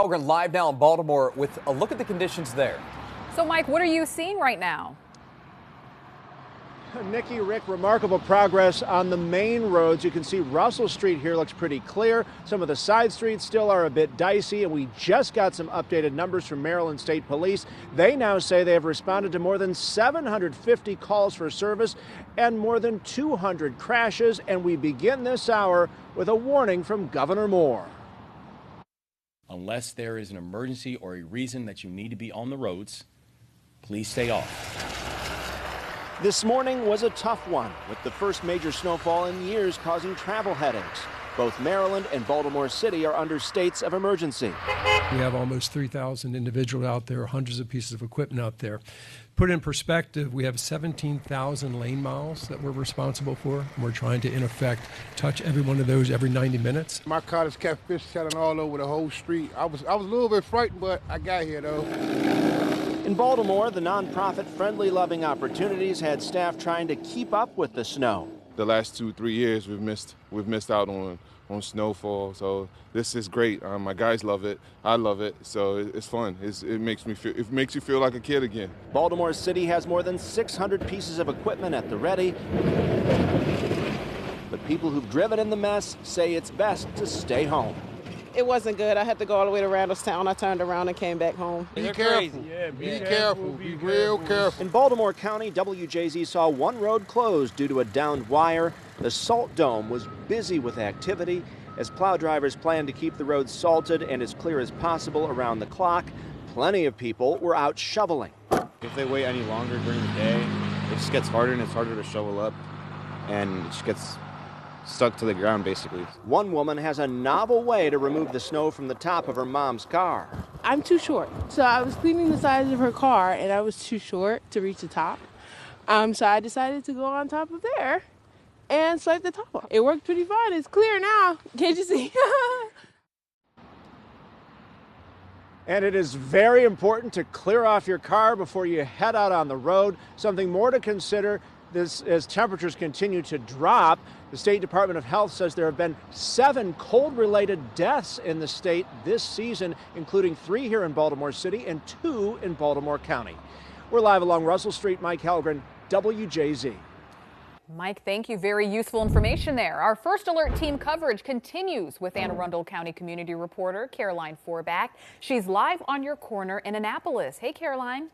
We're live now in Baltimore with a look at the conditions there. So, Mike, what are you seeing right now? Nikki, Rick, remarkable progress on the main roads. You can see Russell Street here looks pretty clear. Some of the side streets still are a bit dicey, and we just got some updated numbers from Maryland State Police. They now say they have responded to more than 750 calls for service and more than 200 crashes. And we begin this hour with a warning from Governor Moore. Unless there is an emergency or a reason that you need to be on the roads, please stay off. This morning was a tough one, with the first major snowfall in years causing travel headaches. Both Maryland and Baltimore City are under states of emergency. We have almost 3,000 individuals out there, hundreds of pieces of equipment out there. Put in perspective, we have 17,000 lane miles that we're responsible for, and we're trying to, in effect, touch every one of those every 90 minutes. My car just kept fish selling all over the whole street. I was a little bit frightened, but I got here, though. In Baltimore, the nonprofit Friendly Loving Opportunities had staff trying to keep up with the snow. The last 2-3 years we've missed out on snowfall, so this is great. My guys love it, I love it, so it's fun. It makes you feel like a kid again. Baltimore City has more than 600 pieces of equipment at the ready, but people who've driven in the mess say it's best to stay home. It wasn't good. I had to go all the way to Randallstown. I turned around and came back home. Be careful. Yeah, be careful. Be real careful. In Baltimore County, WJZ saw one road closed due to a downed wire. The Salt Dome was busy with activity as plow drivers planned to keep the roads salted and as clear as possible around the clock. Plenty of people were out shoveling. If they wait any longer during the day, it just gets harder and it's harder to shovel up, and it just gets stuck to the ground, basically. One woman has a novel way to remove the snow from the top of her mom's car. I'm too short. So I was cleaning the sides of her car, and I was too short to reach the top. So I decided to go on top of there and swipe the top off. It worked pretty fine. It's clear now. Can't you see? And it is very important to clear off your car before you head out on the road. Something more to consider as temperatures continue to drop. The State Department of Health says there have been 7 cold-related deaths in the state this season, including 3 here in Baltimore City and 2 in Baltimore County. We're live along Russell Street. Mike Helgren, WJZ. Mike, thank you. Very useful information there. Our First Alert team coverage continues with Anne Arundel County community reporter Caroline Forback. She's live on your corner in Annapolis. Hey, Caroline.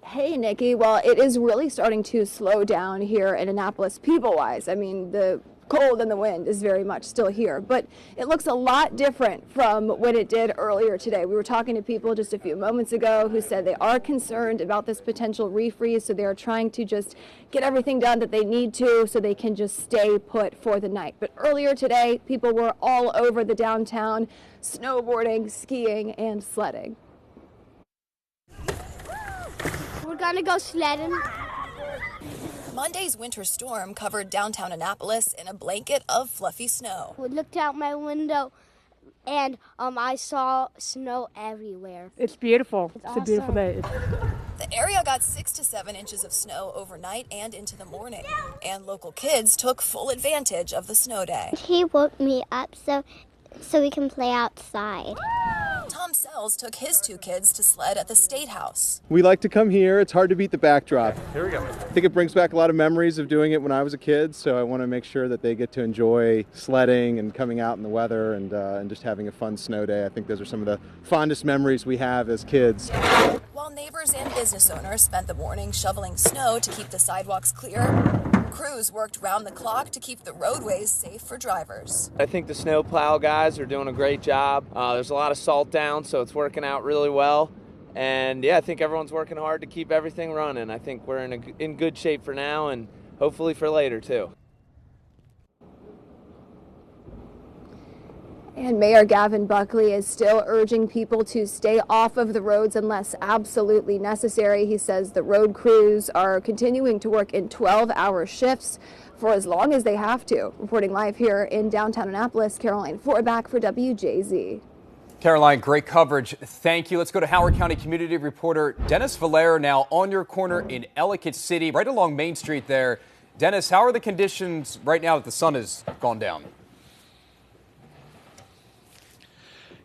Hey, Nikki. Well, it is really starting to slow down here in Annapolis people-wise. I mean, the cold and the wind is very much still here, but it looks a lot different from what it did earlier today. We were talking to people just a few moments ago who said they are concerned about this potential refreeze, so they are trying to just get everything done that they need to so they can just stay put for the night. But earlier today, people were all over the downtown, snowboarding, skiing, and sledding. We're gonna go sledding. Monday's winter storm covered downtown Annapolis in a blanket of fluffy snow. We looked out my window and I saw snow everywhere. It's beautiful. It's a beautiful day. The area got 6 to 7 inches of snow overnight and into the morning, and local kids took full advantage of the snow day. He woke me up so we can play outside. Tom Sells took his 2 kids to sled at the State House. We like to come here. It's hard to beat the backdrop. Here we go. I think it brings back a lot of memories of doing it when I was a kid, so I want to make sure that they get to enjoy sledding and coming out in the weather and just having a fun snow day. I think those are some of the fondest memories we have as kids. While neighbors and business owners spent the morning shoveling snow to keep the sidewalks clear, crews worked round the clock to keep the roadways safe for drivers. I think the snowplow guys are doing a great job. There's a lot of salt down, so it's working out really well. And yeah, I think everyone's working hard to keep everything running. I think we're in good shape for now and hopefully for later too. And Mayor Gavin Buckley is still urging people to stay off of the roads unless absolutely necessary. He says the road crews are continuing to work in 12-hour shifts for as long as they have to. Reporting live here in downtown Annapolis, Caroline Forback for WJZ. Caroline, great coverage. Thank you. Let's go to Howard County community reporter Dennis Valera now on your corner in Ellicott City, right along Main Street there. Dennis, how are the conditions right now that the sun has gone down?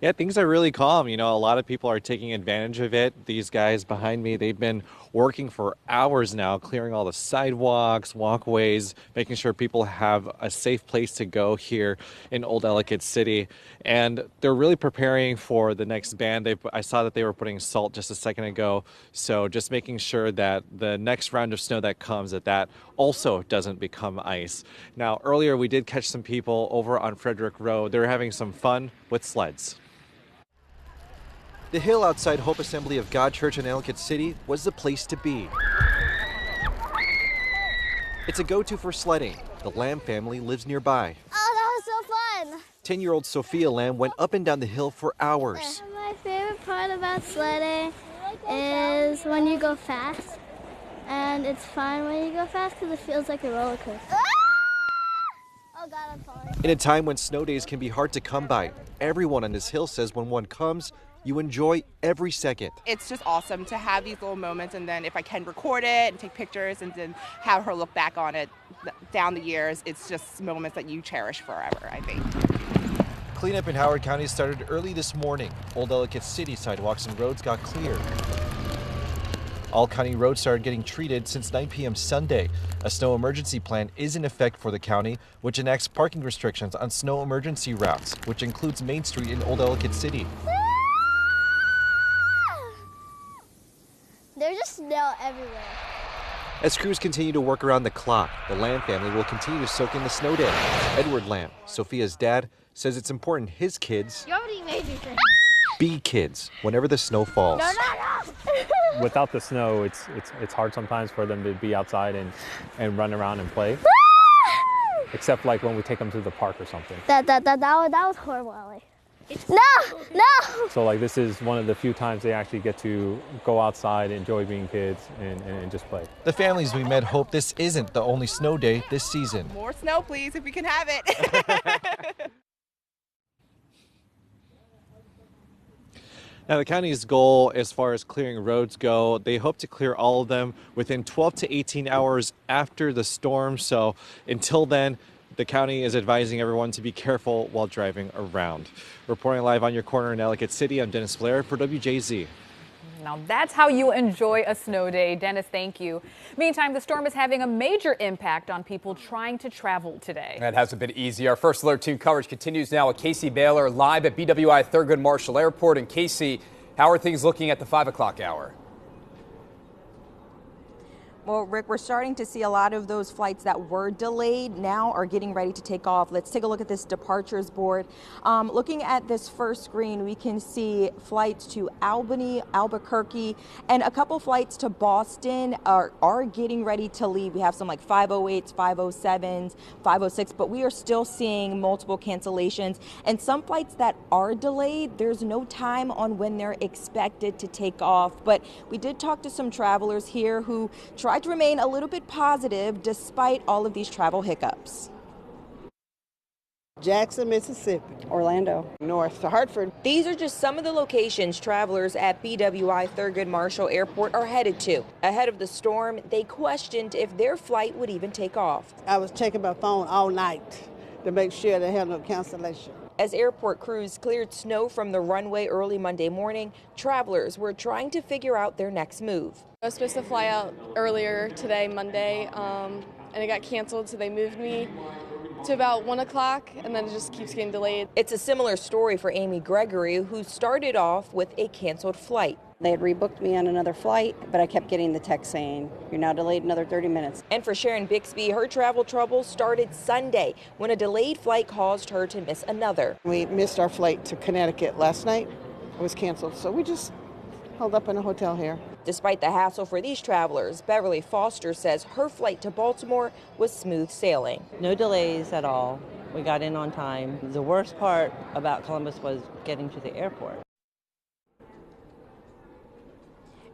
Yeah, things are really calm. You know, a lot of people are taking advantage of it. These guys behind me, they've been working for hours now, clearing all the sidewalks, walkways, making sure people have a safe place to go here in Old Ellicott City. And they're really preparing for the next band. I saw that they were putting salt just a second ago. So just making sure that the next round of snow that comes, that also doesn't become ice. Now, earlier we did catch some people over on Frederick Road. They were having some fun with sleds. The hill outside Hope Assembly of God Church in Ellicott City was the place to be. It's a go-to for sledding. The Lamb family lives nearby. Oh, that was so fun. 10-year-old Sophia Lamb went up and down the hill for hours. My favorite part about sledding is when you go fast. And it's fun when you go fast because it feels like a roller coaster. Oh God, I'm falling. In a time when snow days can be hard to come by, everyone on this hill says when one comes, you enjoy every second. It's just awesome to have these little moments, and then if I can record it and take pictures and then have her look back on it down the years, it's just moments that you cherish forever, I think. Cleanup in Howard County started early this morning. Old Ellicott City sidewalks and roads got cleared. All county roads started getting treated since 9 p.m. Sunday. A snow emergency plan is in effect for the county, which enacts parking restrictions on snow emergency routes, which includes Main Street in Old Ellicott City. There's just snow everywhere. As crews continue to work around the clock, the Lamb family will continue to soak in the snow day. Edward Lamb, Sophia's dad, says it's important his kids You already made me think. be kids whenever the snow falls. No. Without the snow, it's hard sometimes for them to be outside and run around and play. Except like when we take them to the park or something. That was horrible, Ellie. No! So like this is one of the few times they actually get to go outside, enjoy being kids, and just play. The families we met hope this isn't the only snow day this season. More snow, please, if we can have it. Now, the county's goal as far as clearing roads go, they hope to clear all of them within 12 to 18 hours after the storm. So until then, the county is advising everyone to be careful while driving around. Reporting live on your corner in Ellicott City, I'm Dennis Blair for WJZ. Now that's how you enjoy a snow day. Dennis, thank you. Meantime, the storm is having a major impact on people trying to travel today. That hasn't been easy. Our First Alert team coverage continues now with Casey Baylor live at BWI Thurgood Marshall Airport. And Casey, how are things looking at the 5 o'clock hour? Well, Rick, we're starting to see a lot of those flights that were delayed now are getting ready to take off. Let's take a look at this departures board. Looking at this first screen, we can see flights to Albany, Albuquerque, and a couple flights to Boston are getting ready to leave. We have some like 508s, 507s, 506, but we are still seeing multiple cancellations. And some flights that are delayed, there's no time on when they're expected to take off. But we did talk to some travelers here who tried to remain a little bit positive despite all of these travel hiccups. Jackson, Mississippi. Orlando. North to Hartford. These are just some of the locations travelers at BWI Thurgood Marshall Airport are headed to. Ahead of the storm, they questioned if their flight would even take off. I was checking my phone all night to make sure they had no cancellation. As airport crews cleared snow from the runway early Monday morning, travelers were trying to figure out their next move. I was supposed to fly out earlier today, Monday, and it got canceled, so they moved me to about 1 o'clock, and then it just keeps getting delayed. It's a similar story for Amy Gregory, who started off with a canceled flight. They had rebooked me on another flight, but I kept getting the text saying, you're now delayed another 30 minutes. And for Sharon Bixby, her travel troubles started Sunday when a delayed flight caused her to miss another. We missed our flight to Connecticut last night. It was canceled, so we just held up in a hotel here. Despite the hassle for these travelers, Beverly Foster says her flight to Baltimore was smooth sailing. No delays at all. We got in on time. The worst part about Columbus was getting to the airport.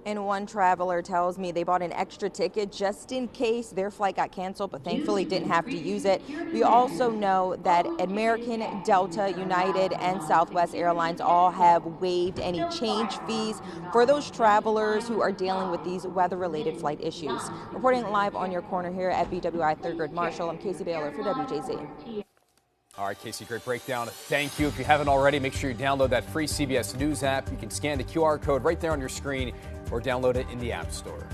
And one traveler tells me they bought an extra ticket just in case their flight got canceled, but thankfully didn't have to use it. We also know that American, Delta, United, and Southwest Airlines all have waived any change fees for those travelers who are dealing with these weather-related flight issues. Reporting live on your corner here at BWI Thurgood Marshall, I'm Casey Baylor for WJZ. All right, Casey, great breakdown. Thank you. If you haven't already, make sure you download that free CBS News app. You can scan the QR code right there on your screen or download it in the App Store.